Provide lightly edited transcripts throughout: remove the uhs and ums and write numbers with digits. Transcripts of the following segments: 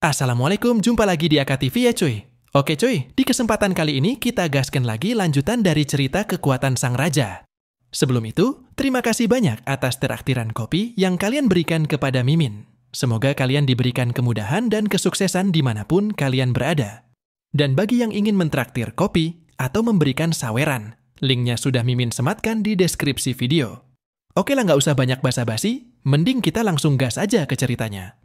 Assalamualaikum, jumpa lagi di AKTV ya cuy. Oke cuy, di kesempatan kali ini kita gaskan lagi lanjutan dari cerita kekuatan sang raja. Sebelum itu, terima kasih banyak atas traktiran kopi yang kalian berikan kepada Mimin. Semoga kalian diberikan kemudahan dan kesuksesan dimanapun kalian berada. Dan bagi yang ingin mentraktir kopi atau memberikan saweran, linknya sudah Mimin sematkan di deskripsi video. Oke lah, nggak usah banyak basa-basi, mending kita langsung gas aja ke ceritanya.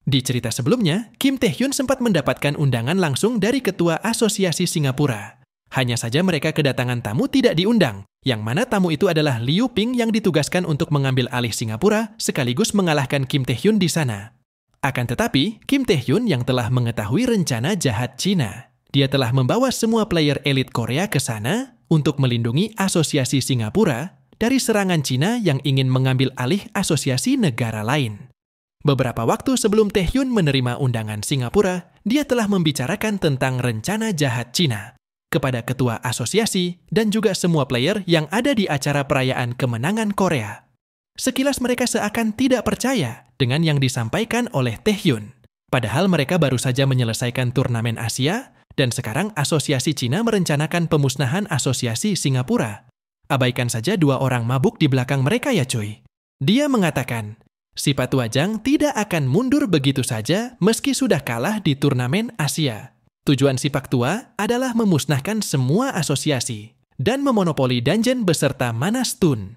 Di cerita sebelumnya, Kim Tae-hyun sempat mendapatkan undangan langsung dari Ketua Asosiasi Singapura. Hanya saja mereka kedatangan tamu tidak diundang, yang mana tamu itu adalah Liu Ping yang ditugaskan untuk mengambil alih Singapura sekaligus mengalahkan Kim Tae-hyun di sana. Akan tetapi, Kim Tae-hyun yang telah mengetahui rencana jahat Cina, dia telah membawa semua player elit Korea ke sana untuk melindungi Asosiasi Singapura dari serangan Cina yang ingin mengambil alih asosiasi negara lain. Beberapa waktu sebelum Tae-hyun menerima undangan Singapura, dia telah membicarakan tentang rencana jahat Cina kepada ketua asosiasi dan juga semua player yang ada di acara perayaan kemenangan Korea. Sekilas mereka seakan tidak percaya dengan yang disampaikan oleh Tae-hyun. Padahal mereka baru saja menyelesaikan turnamen Asia dan sekarang asosiasi Cina merencanakan pemusnahan asosiasi Singapura. Abaikan saja 2 orang mabuk di belakang mereka ya cuy. Dia mengatakan, si Patua Jang tidak akan mundur begitu saja meski sudah kalah di turnamen Asia. Tujuan si Pak Tua adalah memusnahkan semua asosiasi dan memonopoli dungeon beserta mana stun.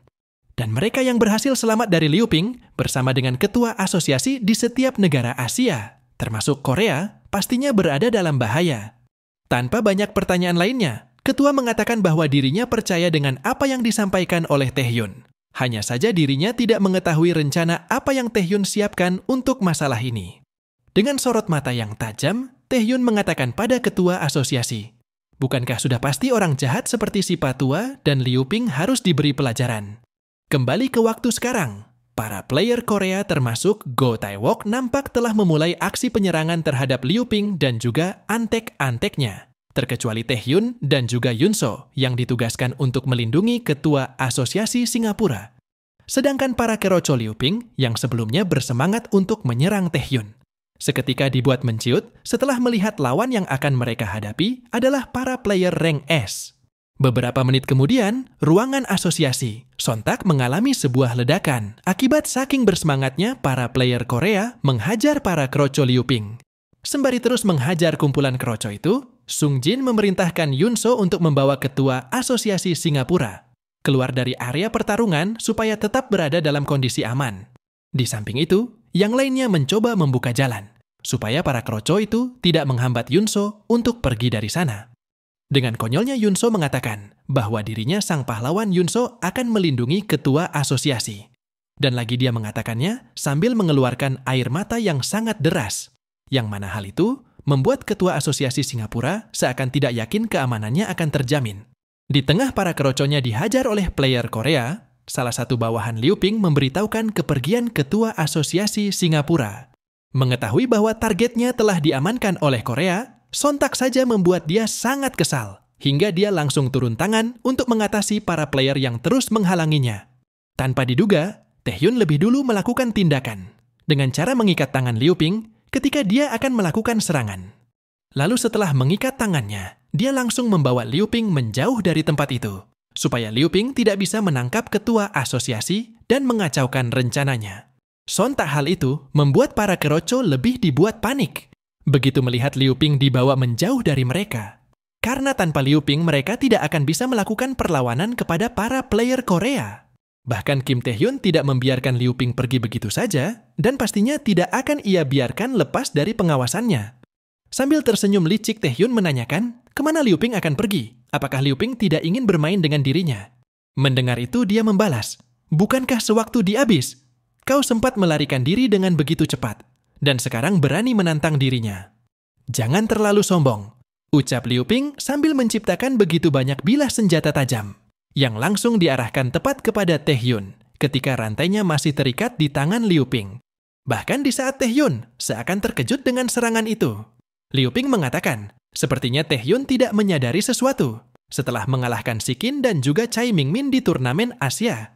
Dan mereka yang berhasil selamat dari Liu Ping bersama dengan ketua asosiasi di setiap negara Asia, termasuk Korea, pastinya berada dalam bahaya. Tanpa banyak pertanyaan lainnya, ketua mengatakan bahwa dirinya percaya dengan apa yang disampaikan oleh Tae-hyun. Hanya saja dirinya tidak mengetahui rencana apa yang Tae-hyun siapkan untuk masalah ini. Dengan sorot mata yang tajam, Tae-hyun mengatakan pada ketua asosiasi, bukankah sudah pasti orang jahat seperti si Patua dan Liu Ping harus diberi pelajaran? Kembali ke waktu sekarang, para player Korea termasuk Go Tae-wook nampak telah memulai aksi penyerangan terhadap Liu Ping dan juga antek-anteknya, terkecuali Tae-hyun dan juga Yunso yang ditugaskan untuk melindungi ketua asosiasi Singapura. Sedangkan para keroco Liu Ping yang sebelumnya bersemangat untuk menyerang Tae-hyun seketika dibuat menciut setelah melihat lawan yang akan mereka hadapi adalah para player rank S. Beberapa menit kemudian, ruangan asosiasi sontak mengalami sebuah ledakan akibat saking bersemangatnya para player Korea menghajar para keroco Liu Ping. Sembari terus menghajar kumpulan keroco itu, Sung Jin memerintahkan Yunso untuk membawa ketua asosiasi Singapura keluar dari area pertarungan supaya tetap berada dalam kondisi aman. Di samping itu, yang lainnya mencoba membuka jalan supaya para keroco itu tidak menghambat Yunso untuk pergi dari sana. Dengan konyolnya Yunso mengatakan bahwa dirinya sang pahlawan Yunso akan melindungi ketua asosiasi. Dan lagi dia mengatakannya sambil mengeluarkan air mata yang sangat deras, yang mana hal itu membuat ketua asosiasi Singapura seakan tidak yakin keamanannya akan terjamin. Di tengah para keroconya dihajar oleh player Korea, salah satu bawahan Liu Ping memberitahukan kepergian ketua asosiasi Singapura. Mengetahui bahwa targetnya telah diamankan oleh Korea, sontak saja membuat dia sangat kesal, hingga dia langsung turun tangan untuk mengatasi para player yang terus menghalanginya. Tanpa diduga, Tae-hyun lebih dulu melakukan tindakan dengan cara mengikat tangan Liu Ping ketika dia akan melakukan serangan. Lalu setelah mengikat tangannya, dia langsung membawa Liu Ping menjauh dari tempat itu, supaya Liu Ping tidak bisa menangkap ketua asosiasi dan mengacaukan rencananya. Sontak hal itu membuat para keroco lebih dibuat panik begitu melihat Liu Ping dibawa menjauh dari mereka. Karena tanpa Liu Ping mereka tidak akan bisa melakukan perlawanan kepada para player Korea. Bahkan Kim Tae-hyun tidak membiarkan Liu Ping pergi begitu saja, dan pastinya tidak akan ia biarkan lepas dari pengawasannya. Sambil tersenyum licik, Tae-hyun menanyakan, kemana Liu Ping akan pergi? Apakah Liu Ping tidak ingin bermain dengan dirinya? Mendengar itu dia membalas, bukankah sewaktu di Abyss, kau sempat melarikan diri dengan begitu cepat, dan sekarang berani menantang dirinya? Jangan terlalu sombong, ucap Liu Ping sambil menciptakan begitu banyak bilah senjata tajam yang langsung diarahkan tepat kepada Tae-hyun ketika rantainya masih terikat di tangan Liu Ping. Bahkan di saat Tae-hyun seakan terkejut dengan serangan itu, Liu Ping mengatakan, sepertinya Tae-hyun tidak menyadari sesuatu setelah mengalahkan Sikin dan juga Chai Mingmin di turnamen Asia.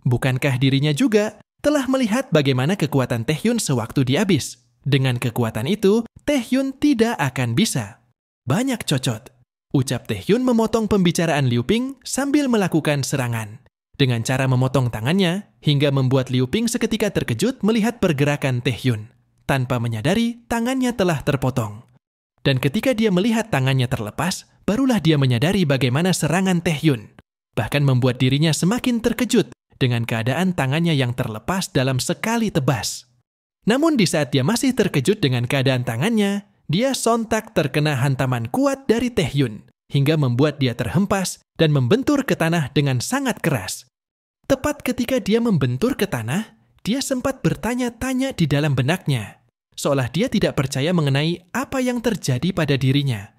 Bukankah dirinya juga telah melihat bagaimana kekuatan Tae-hyun sewaktu di Abyss? Dengan kekuatan itu, Tae Hyun tidak akan bisa. Banyak cocot. Ucap Tae Hyun memotong pembicaraan Liu Ping sambil melakukan serangan. Dengan cara memotong tangannya, hingga membuat Liu Ping seketika terkejut melihat pergerakan Tae Hyun. Tanpa menyadari, tangannya telah terpotong. Dan ketika dia melihat tangannya terlepas, barulah dia menyadari bagaimana serangan Tae Hyun. Bahkan membuat dirinya semakin terkejut dengan keadaan tangannya yang terlepas dalam sekali tebas. Namun di saat dia masih terkejut dengan keadaan tangannya, dia sontak terkena hantaman kuat dari Tae Hyun, hingga membuat dia terhempas dan membentur ke tanah dengan sangat keras. Tepat ketika dia membentur ke tanah, dia sempat bertanya-tanya di dalam benaknya, seolah dia tidak percaya mengenai apa yang terjadi pada dirinya.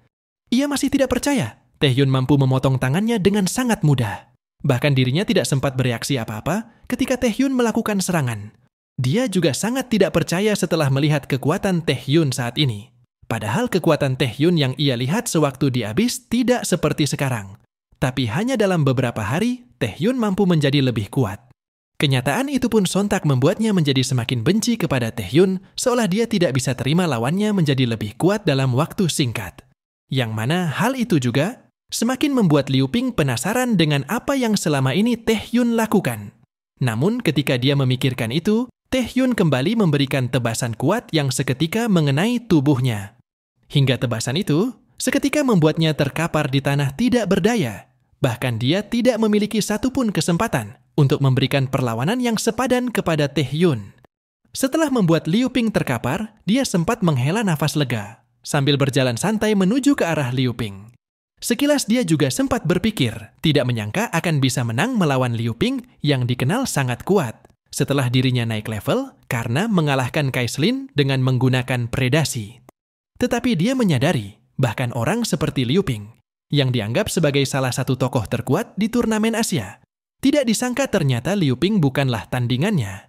Ia masih tidak percaya Tae Hyun mampu memotong tangannya dengan sangat mudah. Bahkan dirinya tidak sempat bereaksi apa-apa ketika Tae Hyun melakukan serangan. Dia juga sangat tidak percaya setelah melihat kekuatan Tae Hyun saat ini. Padahal kekuatan Tae Hyun yang ia lihat sewaktu di Abyss tidak seperti sekarang. Tapi hanya dalam beberapa hari, Tae Hyun mampu menjadi lebih kuat. Kenyataan itu pun sontak membuatnya menjadi semakin benci kepada Tae Hyun, seolah dia tidak bisa terima lawannya menjadi lebih kuat dalam waktu singkat. Yang mana hal itu juga semakin membuat Liu Ping penasaran dengan apa yang selama ini Tae Hyun lakukan. Namun ketika dia memikirkan itu, Tae Hyun kembali memberikan tebasan kuat yang seketika mengenai tubuhnya. Hingga tebasan itu seketika membuatnya terkapar di tanah tidak berdaya. Bahkan dia tidak memiliki satupun kesempatan untuk memberikan perlawanan yang sepadan kepada Tae Hyun. Setelah membuat Liu Ping terkapar, dia sempat menghela nafas lega, sambil berjalan santai menuju ke arah Liu Ping. Sekilas dia juga sempat berpikir, tidak menyangka akan bisa menang melawan Liu Ping yang dikenal sangat kuat, setelah dirinya naik level karena mengalahkan Kaislin dengan menggunakan predasi. Tetapi dia menyadari, bahkan orang seperti Liu Ping, yang dianggap sebagai salah satu tokoh terkuat di turnamen Asia, tidak disangka ternyata Liu Ping bukanlah tandingannya.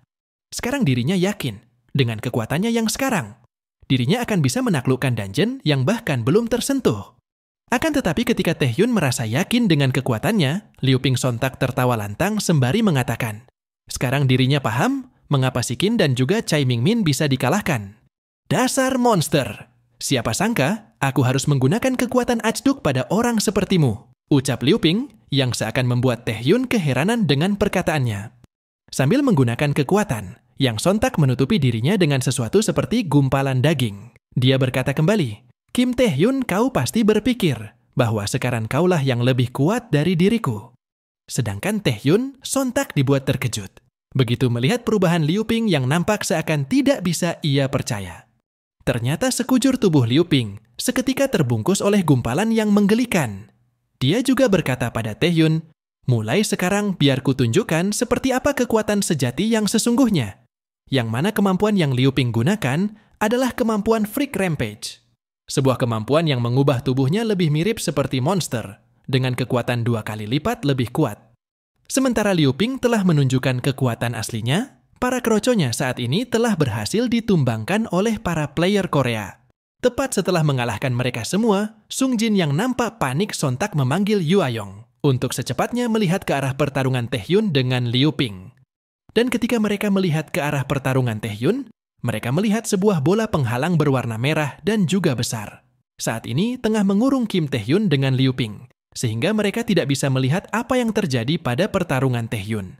Sekarang dirinya yakin, dengan kekuatannya yang sekarang, dirinya akan bisa menaklukkan dungeon yang bahkan belum tersentuh. Akan tetapi ketika Tae Hyun merasa yakin dengan kekuatannya, Liu Ping sontak tertawa lantang sembari mengatakan, sekarang dirinya paham mengapa Sikin dan juga Chai Mingmin bisa dikalahkan. Dasar monster! Siapa sangka aku harus menggunakan kekuatan acduk pada orang sepertimu, ucap Liu Ping yang seakan membuat Tae Hyun keheranan dengan perkataannya. Sambil menggunakan kekuatan yang sontak menutupi dirinya dengan sesuatu seperti gumpalan daging, dia berkata kembali, Kim Tae Hyun, kau pasti berpikir bahwa sekarang kaulah yang lebih kuat dari diriku. Sedangkan Tae Hyun sontak dibuat terkejut begitu melihat perubahan Liu Ping yang nampak seakan tidak bisa ia percaya. Ternyata sekujur tubuh Liu Ping seketika terbungkus oleh gumpalan yang menggelikan. Dia juga berkata pada Tae Hyun, mulai sekarang biar kutunjukkan seperti apa kekuatan sejati yang sesungguhnya. Yang mana kemampuan yang Liu Ping gunakan adalah kemampuan Freak Rampage. Sebuah kemampuan yang mengubah tubuhnya lebih mirip seperti monster, dengan kekuatan 2 kali lipat lebih kuat. Sementara Liu Ping telah menunjukkan kekuatan aslinya, para kroconya saat ini telah berhasil ditumbangkan oleh para player Korea. Tepat setelah mengalahkan mereka semua, Sung Jin yang nampak panik sontak memanggil Yu Ayong untuk secepatnya melihat ke arah pertarungan Tae Hyun dengan Liu Ping. Dan ketika mereka melihat ke arah pertarungan Tae Hyun, mereka melihat sebuah bola penghalang berwarna merah dan juga besar. Saat ini tengah mengurung Kim Tae Hyun dengan Liu Ping, sehingga mereka tidak bisa melihat apa yang terjadi pada pertarungan Tae Hyun.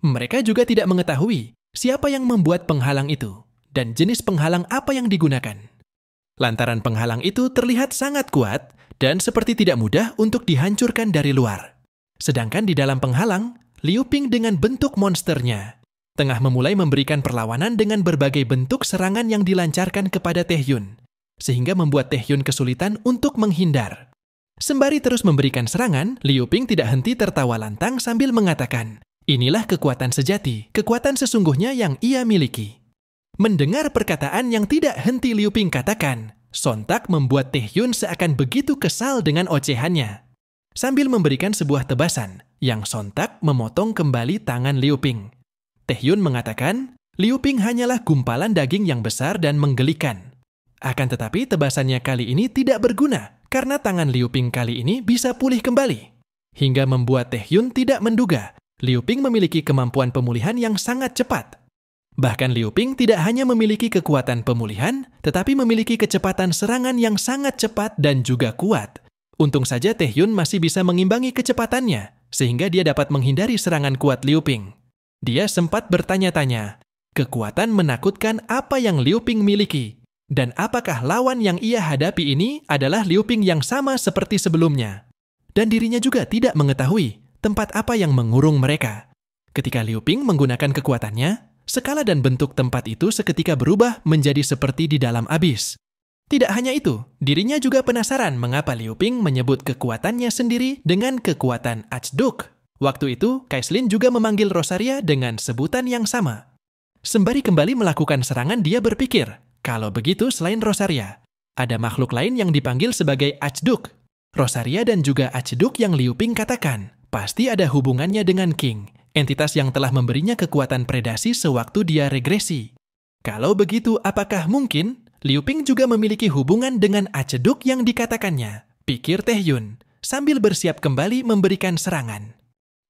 Mereka juga tidak mengetahui siapa yang membuat penghalang itu dan jenis penghalang apa yang digunakan. Lantaran penghalang itu terlihat sangat kuat dan seperti tidak mudah untuk dihancurkan dari luar. Sedangkan di dalam penghalang, Liu Ping dengan bentuk monsternya tengah memulai memberikan perlawanan dengan berbagai bentuk serangan yang dilancarkan kepada Tae Hyun, sehingga membuat Tae Hyun kesulitan untuk menghindar. Sembari terus memberikan serangan, Liu Ping tidak henti tertawa lantang sambil mengatakan, inilah kekuatan sejati, kekuatan sesungguhnya yang ia miliki. Mendengar perkataan yang tidak henti Liu Ping katakan, sontak membuat Tae Hyun seakan begitu kesal dengan ocehannya. Sambil memberikan sebuah tebasan yang sontak memotong kembali tangan Liu Ping. Tae Hyun mengatakan, Liu Ping hanyalah gumpalan daging yang besar dan menggelikan. Akan tetapi tebasannya kali ini tidak berguna karena tangan Liu Ping kali ini bisa pulih kembali. Hingga membuat Tae Hyun tidak menduga Liu Ping memiliki kemampuan pemulihan yang sangat cepat. Bahkan Liu Ping tidak hanya memiliki kekuatan pemulihan, tetapi memiliki kecepatan serangan yang sangat cepat dan juga kuat. Untung saja Taehyun masih bisa mengimbangi kecepatannya, sehingga dia dapat menghindari serangan kuat Liu Ping. Dia sempat bertanya-tanya, kekuatan menakutkan apa yang Liu Ping miliki? Dan apakah lawan yang ia hadapi ini adalah Liu Ping yang sama seperti sebelumnya? Dan dirinya juga tidak mengetahui tempat apa yang mengurung mereka. Ketika Liu Ping menggunakan kekuatannya, skala dan bentuk tempat itu seketika berubah menjadi seperti di dalam abis. Tidak hanya itu, dirinya juga penasaran mengapa Liu Ping menyebut kekuatannya sendiri dengan kekuatan Achduk. Waktu itu, Kaislin juga memanggil Rosaria dengan sebutan yang sama. Sembari kembali melakukan serangan, dia berpikir, kalau begitu selain Rosaria, ada makhluk lain yang dipanggil sebagai Achduk. Rosaria dan juga Achduk yang Liu Ping katakan, pasti ada hubungannya dengan King, entitas yang telah memberinya kekuatan predasi sewaktu dia regresi. Kalau begitu, apakah mungkin Liu Ping juga memiliki hubungan dengan Achduk yang dikatakannya? Pikir Taehyun, sambil bersiap kembali memberikan serangan.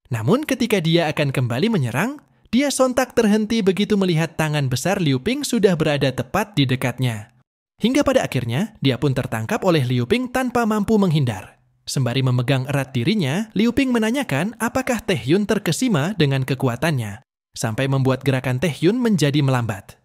Namun ketika dia akan kembali menyerang, dia sontak terhenti begitu melihat tangan besar Liu Ping sudah berada tepat di dekatnya. Hingga pada akhirnya, dia pun tertangkap oleh Liu Ping tanpa mampu menghindar. Sembari memegang erat dirinya, Liu Ping menanyakan apakah Taehyun terkesima dengan kekuatannya, sampai membuat gerakan Taehyun menjadi melambat.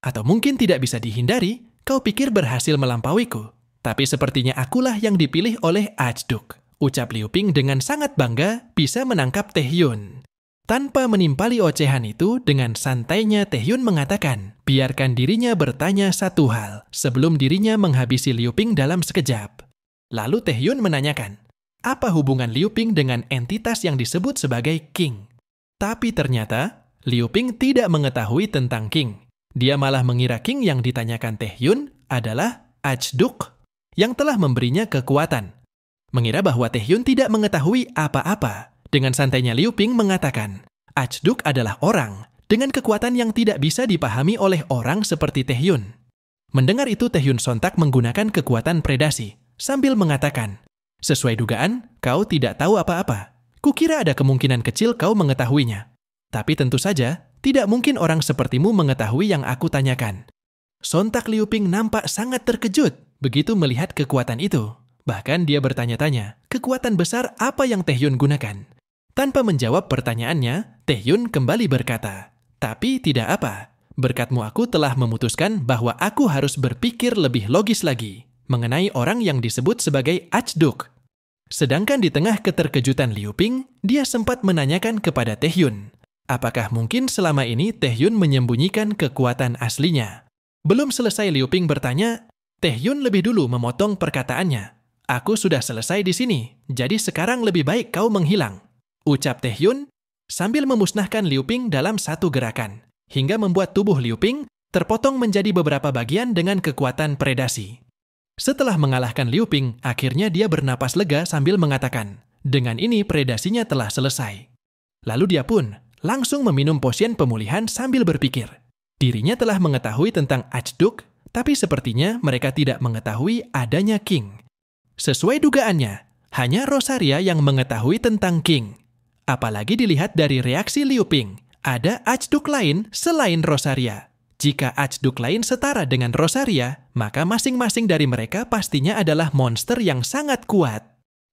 Atau mungkin tidak bisa dihindari, kau pikir berhasil melampauiku, tapi sepertinya akulah yang dipilih oleh Achduk. Ucap Liu Ping dengan sangat bangga bisa menangkap Taehyun. Tanpa menimpali ocehan itu, dengan santainya Taehyun mengatakan, biarkan dirinya bertanya satu hal, sebelum dirinya menghabisi Liu Ping dalam sekejap. Lalu Taehyun menanyakan, apa hubungan Liu Ping dengan entitas yang disebut sebagai King? Tapi ternyata, Liu Ping tidak mengetahui tentang King. Dia malah mengira King yang ditanyakan Taehyun adalah Achduk, yang telah memberinya kekuatan. Mengira bahwa Taehyun tidak mengetahui apa-apa. Dengan santainya Liu Ping mengatakan, Achduk adalah orang, dengan kekuatan yang tidak bisa dipahami oleh orang seperti Taehyun. Mendengar itu Taehyun sontak menggunakan kekuatan predasi. Sambil mengatakan, sesuai dugaan, kau tidak tahu apa-apa. Kukira ada kemungkinan kecil kau mengetahuinya. Tapi tentu saja, tidak mungkin orang sepertimu mengetahui yang aku tanyakan. Sontak Liu Ping nampak sangat terkejut begitu melihat kekuatan itu. Bahkan dia bertanya-tanya, kekuatan besar apa yang Taehyun gunakan? Tanpa menjawab pertanyaannya, Taehyun kembali berkata, tapi tidak apa. Berkatmu aku telah memutuskan bahwa aku harus berpikir lebih logis lagi mengenai orang yang disebut sebagai Achduk. Sedangkan di tengah keterkejutan Liu Ping, dia sempat menanyakan kepada Taehyun, apakah mungkin selama ini Taehyun menyembunyikan kekuatan aslinya? Belum selesai Liu Ping bertanya, Taehyun lebih dulu memotong perkataannya. Aku sudah selesai di sini, jadi sekarang lebih baik kau menghilang. Ucap Taehyun sambil memusnahkan Liu Ping dalam satu gerakan, hingga membuat tubuh Liu Ping terpotong menjadi beberapa bagian dengan kekuatan predasi. Setelah mengalahkan Liu Ping, akhirnya dia bernapas lega sambil mengatakan, dengan ini predasinya telah selesai. Lalu dia pun langsung meminum potion pemulihan sambil berpikir. Dirinya telah mengetahui tentang Achduk, tapi sepertinya mereka tidak mengetahui adanya King. Sesuai dugaannya, hanya Rosaria yang mengetahui tentang King. Apalagi dilihat dari reaksi Liu Ping, ada Achduk lain selain Rosaria. Jika Achduk lain setara dengan Rosaria, maka masing-masing dari mereka pastinya adalah monster yang sangat kuat.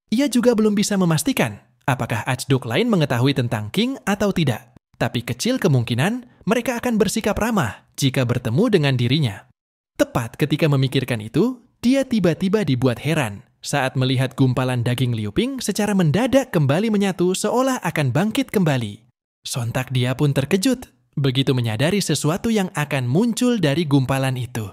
Ia juga belum bisa memastikan apakah Achduk lain mengetahui tentang King atau tidak. Tapi kecil kemungkinan mereka akan bersikap ramah jika bertemu dengan dirinya. Tepat ketika memikirkan itu, dia tiba-tiba dibuat heran saat melihat gumpalan daging Liu Ping secara mendadak kembali menyatu seolah akan bangkit kembali. Sontak dia pun terkejut begitu menyadari sesuatu yang akan muncul dari gumpalan itu.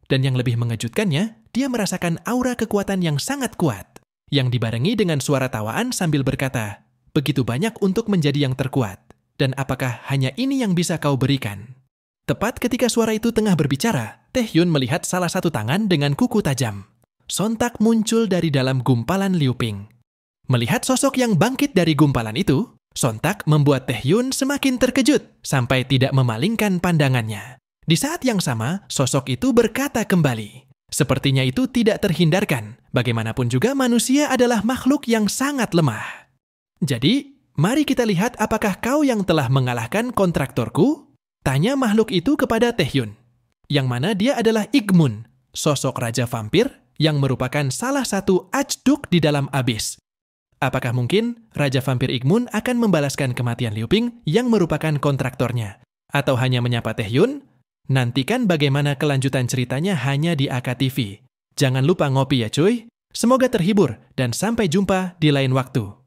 Dan yang lebih mengejutkannya, dia merasakan aura kekuatan yang sangat kuat, yang dibarengi dengan suara tawaan sambil berkata, begitu banyak untuk menjadi yang terkuat, dan apakah hanya ini yang bisa kau berikan? Tepat ketika suara itu tengah berbicara, Taehyun melihat salah satu tangan dengan kuku tajam. Sontak muncul dari dalam gumpalan Liu Ping. Melihat sosok yang bangkit dari gumpalan itu, sontak membuat Taehyun semakin terkejut sampai tidak memalingkan pandangannya. Di saat yang sama, sosok itu berkata kembali. Sepertinya itu tidak terhindarkan. Bagaimanapun juga manusia adalah makhluk yang sangat lemah. Jadi, mari kita lihat apakah kau yang telah mengalahkan kontraktorku? Tanya makhluk itu kepada Taehyun, yang mana dia adalah Igmun, sosok raja vampir yang merupakan salah satu achduk di dalam Abyss. Apakah mungkin Raja Vampir Igmun akan membalaskan kematian Liu Ping yang merupakan kontraktornya? Atau hanya menyapa Taehyun? Nantikan bagaimana kelanjutan ceritanya hanya di AKTV. Jangan lupa ngopi ya cuy. Semoga terhibur dan sampai jumpa di lain waktu.